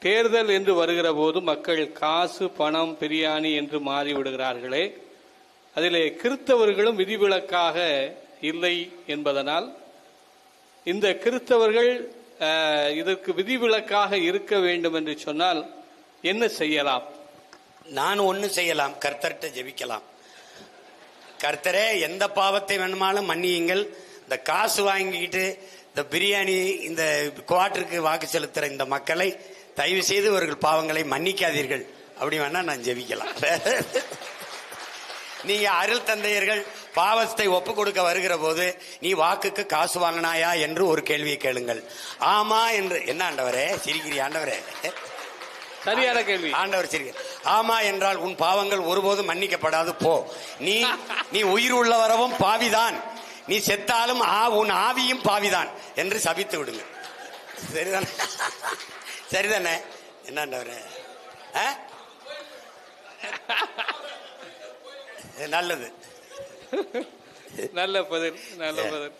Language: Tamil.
தேர்தல் என்று வருகிற போது மக்கள் காசு பணம் பிரியாணி என்று மாறிவிடுகிறார்களே, அதிலே கிறிஸ்தவர்களும் விதிவிலக்காக இல்லை என்பதனால் இந்த கிறிஸ்தவர்கள் இதற்கு விதிவிலக்காக இருக்க வேண்டும் என்று சொன்னால் என்ன செய்யலாம்? நான் ஒன்று செய்யலாம், கர்த்தர்கிட்ட ஜெபிக்கலாம். கர்த்தரே, எந்த பாவத்தை வேணுமாலும் மன்னியுங்கள், இந்த காசு வாங்கிக்கிட்டு இந்த பிரியாணி இந்த குவாட்டருக்கு வாக்கு செலுத்துற இந்த மக்களை தயவு செய்து இவர்கள் பாவங்களை மன்னிக்காதீர்கள் அப்படி வேணா நான் ஜெபிக்கலாம். நீங்க அருள் தந்தையர்கள் பாவத்தை ஒப்பு கொடுக்க வருகிற போது நீ வாக்குக்கு காசு வாங்கினாயா என்று ஒரு கேள்வியை கேளுங்கள். ஆமா என்று. என்ன ஆண்டவரே சிரிக்கிறீ? ஆண்டவரே சரியான கேள்வி. ஆண்டவர் சிரிக்க. ஆமா என்றால் உன் பாவங்கள் ஒருபோதும் மன்னிக்கப்படாது, போ. நீ உயிர் உள்ள வரவும் பாவிதான், நீ செத்தாலும் உன் ஆவியும் பாவிதான் என்று சபித்து விடுங்க. சரிதானே? சரிதானே? என்ன ஆண்டவரே? நல்லது. நல்ல பதில், நல்ல பதில்.